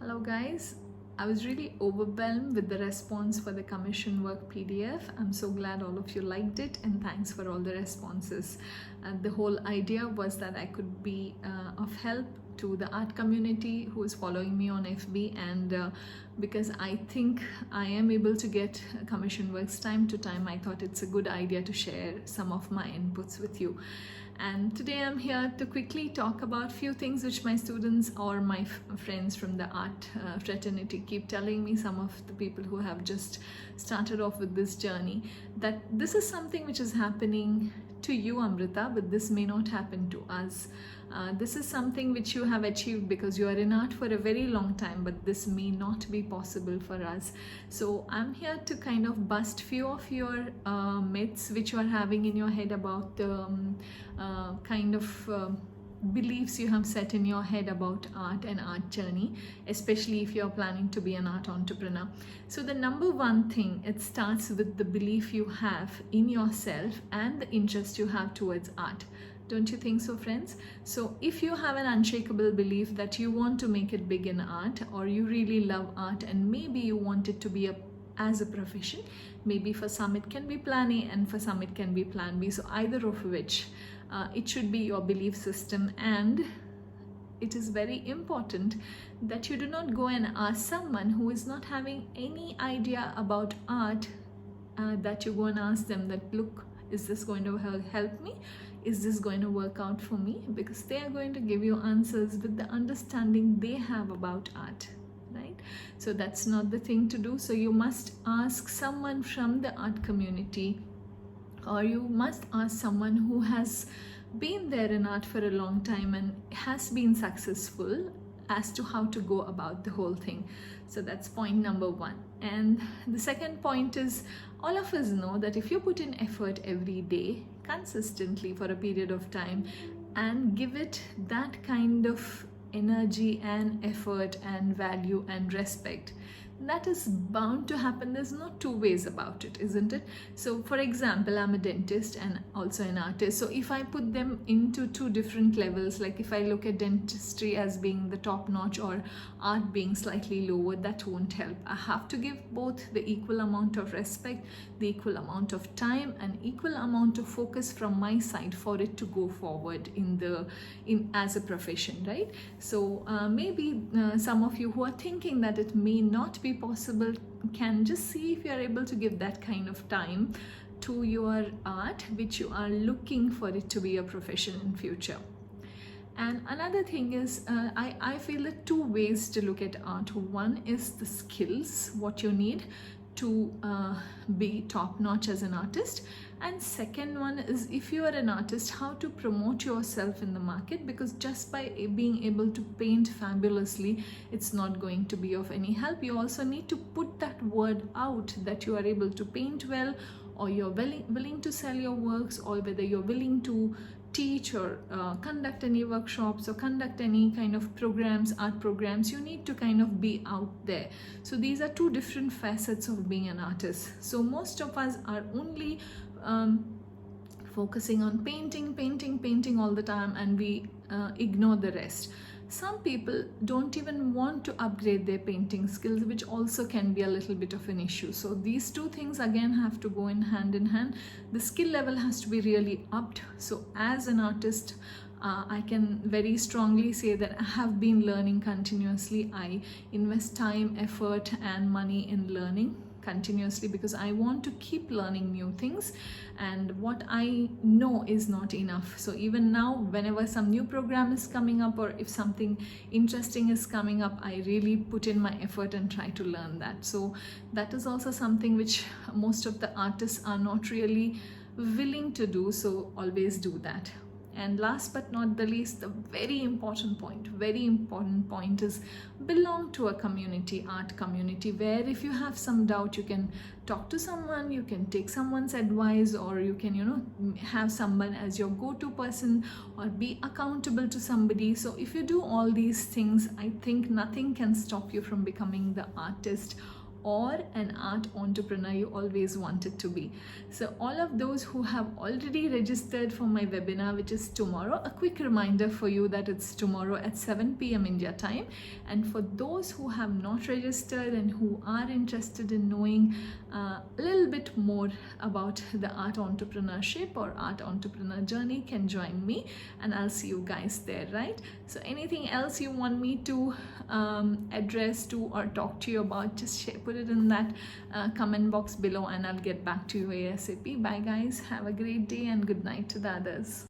Hello guys, I was really overwhelmed with the response for the commission work PDF. I'm so glad all of you liked it and thanks for all the responses. The whole idea was that I could be of help to the art community who is following me on FB, and because I think I am able to get commission works time to time, I thought it's a good idea to share some of my inputs with you. And today I'm here to quickly talk about few things which my students or my friends from the art fraternity keep telling me, some of the people who have just started off with this journey, that this is something which is happening to you, Amrita, but this may not happen to us. This is something which you have achieved because you are in art for a very long time, but this may not be possible for us. So I'm here to kind of bust few of your myths which you are having in your head about the beliefs you have set in your head about art and art journey, especially if you're planning to be an art entrepreneur. So the number one thing, it starts with the belief you have in yourself and the interest you have towards art. Don't you think so, friends? So if you have an unshakable belief that you want to make it big in art, or you really love art and maybe you want it to be as a profession, maybe for some it can be plan A and for some it can be plan B, so either of which it should be your belief system. And it is very important that you do not go and ask someone who is not having any idea about art, that you go and ask them that, look, is this going to help me? Is this going to work out for me? Because they are going to give you answers with the understanding they have about art, right? So that's not the thing to do. So you must ask someone from the art community, or you must ask someone who has been there in art for a long time and has been successful as to how to go about the whole thing. So that's point number one. And the second point is, all of us know that if you put in effort every day consistently for a period of time and give it that kind of energy and effort and value and respect, that is bound to happen. There's no two ways about it, isn't it? So for example, I'm a dentist and also an artist. So if I put them into two different levels, like if I look at dentistry as being the top notch or art being slightly lower, that won't help. I have to give both the equal amount of respect, the equal amount of time, and equal amount of focus from my side for it to go forward as a profession, right? So maybe some of you who are thinking that it may not be possible can just see if you are able to give that kind of time to your art, which you are looking for it to be a profession in future. And another thing is, I feel that two ways to look at art. One is the skills, what you need to be top-notch as an artist, and second one is, if you are an artist, how to promote yourself in the market, because just by being able to paint fabulously, it's not going to be of any help. You also need to put that word out that you are able to paint well, or you're willing to sell your works, or whether you're willing to teach or conduct any workshops or conduct any kind of programs, art programs. You need to kind of be out there. So these are two different facets of being an artist. So most of us are only focusing on painting all the time, and we ignore the rest. Some people don't even want to upgrade their painting skills, which also can be a little bit of an issue. So these two things again have to go in hand. The skill level has to be really upped. So as an artist, I can very strongly say that I have been learning continuously. I invest time, effort, and money in learning continuously because I want to keep learning new things, and what I know is not enough. So even now, whenever some new program is coming up, or if something interesting is coming up, I really put in my effort and try to learn that. So that is also something which most of the artists are not really willing to do, so always do that. And last but not the least, the very important point is, belong to a community, art community, where if you have some doubt, you can talk to someone, you can take someone's advice, or you can have someone as your go-to person, or be accountable to somebody. So if you do all these things, I think nothing can stop you from becoming the artist or an art entrepreneur you always wanted to be. So all of those who have already registered for my webinar, which is tomorrow, a quick reminder for you that it's tomorrow at 7 p.m. India time. And for those who have not registered and who are interested in knowing a little bit more about the art entrepreneurship or art entrepreneur journey, can join me, and I'll see you guys there, right? So anything else you want me to address to or talk to you about, just put it in that comment box below and I'll get back to you ASAP. Bye guys, have a great day and good night to the others.